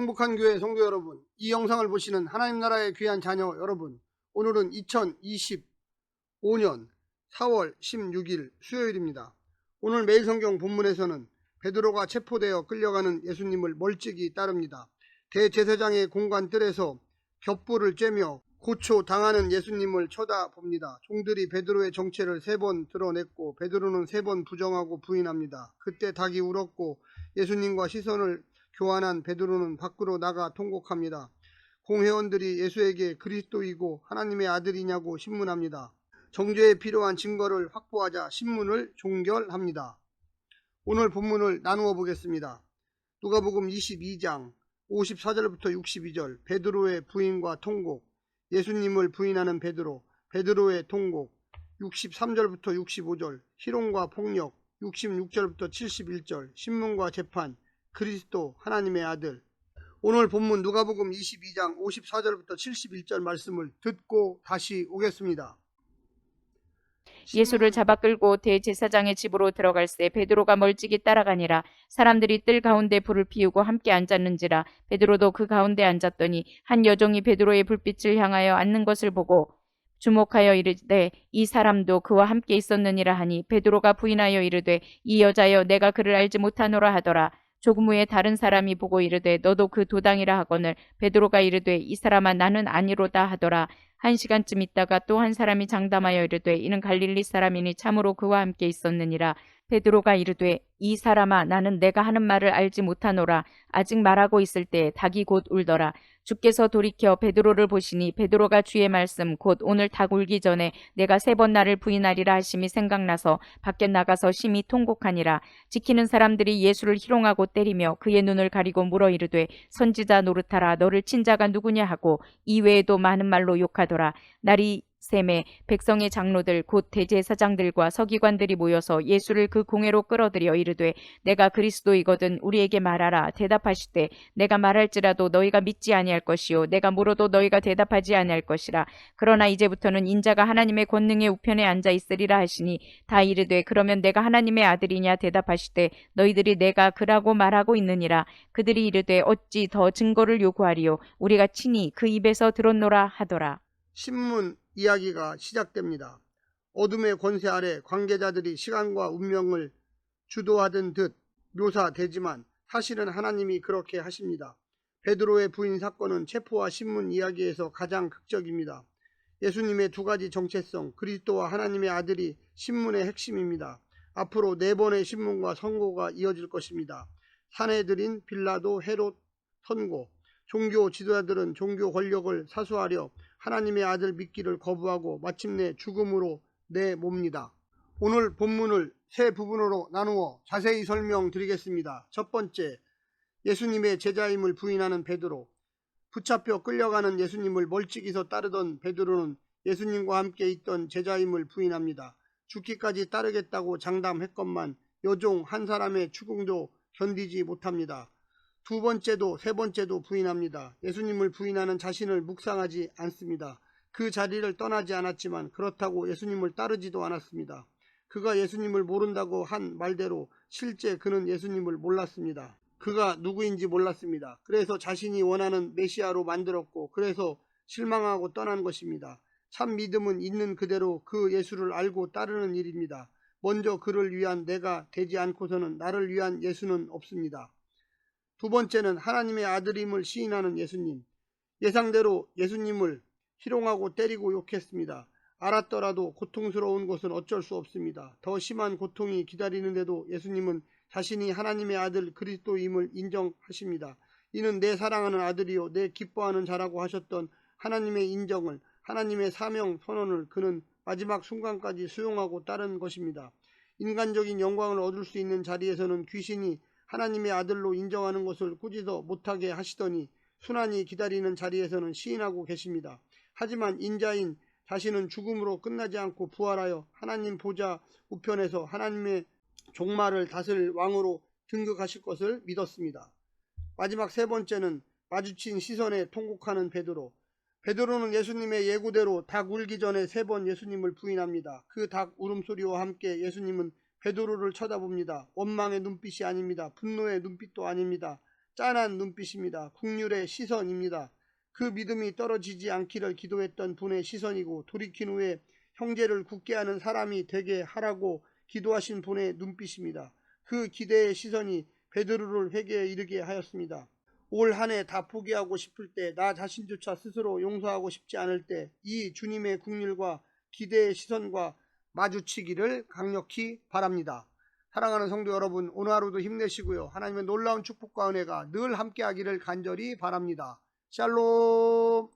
행복한 교회 성도 여러분, 이 영상을 보시는 하나님 나라의 귀한 자녀 여러분, 오늘은 2025년 4월 16일 수요일입니다. 오늘 매일 성경 본문에서는 베드로가 체포되어 끌려가는 예수님을 멀찍이 따릅니다. 대제사장의 공관 뜰에서 겹불을 쬐며 고초당하는 예수님을 쳐다봅니다. 종들이 베드로의 정체를 3번 드러냈고 베드로는 3번 부정하고 부인합니다. 그때 닭이 울었고 예수님과 시선을 교환한 베드로는 밖으로 나가 통곡합니다. 공회원들이 예수에게 그리스도이고 하나님의 아들이냐고 신문합니다. 정죄에 필요한 증거를 확보하자 신문을 종결합니다. 오늘 본문을 나누어 보겠습니다. 누가복음 22장 54절부터 62절, 베드로의 부인과 통곡, 예수님을 부인하는 베드로, 베드로의 통곡, 63절부터 65절, 희롱과 폭력, 66절부터 71절, 신문과 재판, 그리스도 하나님의 아들. 오늘 본문 누가복음 22장 54절부터 71절 말씀을 듣고 다시 오겠습니다. 예수를 잡아 끌고 대제사장의 집으로 들어갈새 베드로가 멀찍이 따라가니라. 사람들이 뜰 가운데 불을 피우고 함께 앉았는지라. 베드로도 그 가운데 앉았더니 한 여종이 베드로의 불빛을 향하여 앉는 것을 보고 주목하여 이르되 이 사람도 그와 함께 있었느니라 하니, 베드로가 부인하여 이르되 이 여자여 내가 그를 알지 못하노라 하더라. 조금 후에 다른 사람이 보고 이르되 너도 그 도당이라 하거늘, 베드로가 이르되 이 사람아 나는 아니로다 하더라. 1시간쯤 있다가 또 한 사람이 장담하여 이르되 이는 갈릴리 사람이니 참으로 그와 함께 있었느니라. 베드로가 이르되 이 사람아 나는 내가 하는 말을 알지 못하노라. 아직 말하고 있을 때 닭이 곧 울더라. 주께서 돌이켜 베드로를 보시니 베드로가 주의 말씀 곧 오늘 닭 울기 전에 내가 3번 나를 부인하리라 하심이 생각나서 밖에 나가서 심히 통곡하니라. 지키는 사람들이 예수를 희롱하고 때리며 그의 눈을 가리고 물어 이르되 선지자 노릇하라, 너를 친 자가 누구냐 하고 이외에도 많은 말로 욕하더라. 날이 셈에 백성의 장로들 곧 대제사장들과 서기관들이 모여서 예수를 그 공회로 끌어들여 이르되 내가 그리스도이거든 우리에게 말하라. 대답하시되 내가 말할지라도 너희가 믿지 아니할 것이요 내가 물어도 너희가 대답하지 아니할 것이라. 그러나 이제부터는 인자가 하나님의 권능의 우편에 앉아 있으리라 하시니 다 이르되 그러면 내가 하나님의 아들이냐. 대답하시되 너희들이 내가 그라고 말하고 있느니라. 그들이 이르되 어찌 더 증거를 요구하리요. 우리가 친히 그 입에서 들었노라 하더라. 신문 이야기가 시작됩니다. 어둠의 권세 아래 관계자들이 시간과 운명을 주도하던 듯 묘사되지만 사실은 하나님이 그렇게 하십니다. 베드로의 부인 사건은 체포와 신문 이야기에서 가장 극적입니다. 예수님의 2가지 정체성, 그리스도와 하나님의 아들이 신문의 핵심입니다. 앞으로 4번의 신문과 선고가 이어질 것입니다. 사내들인 빌라도, 헤롯, 선고. 종교 지도자들은 종교 권력을 사수하려 하나님의 아들 믿기를 거부하고 마침내 죽음으로 내몹니다. 오늘 본문을 3 부분으로 나누어 자세히 설명드리겠습니다. 첫 번째, 예수님의 제자임을 부인하는 베드로. 붙잡혀 끌려가는 예수님을 멀찍이서 따르던 베드로는 예수님과 함께 있던 제자임을 부인합니다. 죽기까지 따르겠다고 장담했건만 여종 한 사람의 추궁도 견디지 못합니다. 2번째도 3번째도 부인합니다. 예수님을 부인하는 자신을 묵상하지 않습니다. 그 자리를 떠나지 않았지만 그렇다고 예수님을 따르지도 않았습니다. 그가 예수님을 모른다고 한 말대로 실제 그는 예수님을 몰랐습니다. 그가 누구인지 몰랐습니다. 그래서 자신이 원하는 메시아로 만들었고 그래서 실망하고 떠난 것입니다. 참 믿음은 있는 그대로 그 예수를 알고 따르는 일입니다. 먼저 그를 위한 내가 되지 않고서는 나를 위한 예수는 없습니다. 2번째는 하나님의 아들임을 시인하는 예수님. 예상대로 예수님을 희롱하고 때리고 욕했습니다. 알았더라도 고통스러운 것은 어쩔 수 없습니다. 더 심한 고통이 기다리는데도 예수님은 자신이 하나님의 아들 그리스도임을 인정하십니다. 이는 내 사랑하는 아들이요 내 기뻐하는 자라고 하셨던 하나님의 인정을, 하나님의 사명 선언을 그는 마지막 순간까지 수용하고 따른 것입니다. 인간적인 영광을 얻을 수 있는 자리에서는 귀신이 하나님의 아들로 인정하는 것을 꾸짖어 못하게 하시더니 순환이 기다리는 자리에서는 시인하고 계십니다. 하지만 인자인 자신은 죽음으로 끝나지 않고 부활하여 하나님 보좌 우편에서 하나님의 종말을 다스릴 왕으로 등극하실 것을 믿었습니다. 마지막 3번째는 마주친 시선에 통곡하는 베드로. 베드로는 예수님의 예고대로 닭 울기 전에 3번 예수님을 부인합니다. 그 닭 울음소리와 함께 예수님은 베드로를 쳐다봅니다. 원망의 눈빛이 아닙니다. 분노의 눈빛도 아닙니다. 짠한 눈빛입니다. 국률의 시선입니다. 그 믿음이 떨어지지 않기를 기도했던 분의 시선이고 돌이킨 후에 형제를 굳게 하는 사람이 되게 하라고 기도하신 분의 눈빛입니다. 그 기대의 시선이 베드로를 회개에 이르게 하였습니다. 올 한 해 다 포기하고 싶을 때, 나 자신조차 스스로 용서하고 싶지 않을 때 이 주님의 국률과 기대의 시선과 마주치기를 강력히 바랍니다. 사랑하는 성도 여러분, 오늘 하루도 힘내시고요. 하나님의 놀라운 축복과 은혜가 늘 함께하기를 간절히 바랍니다. 샬롬.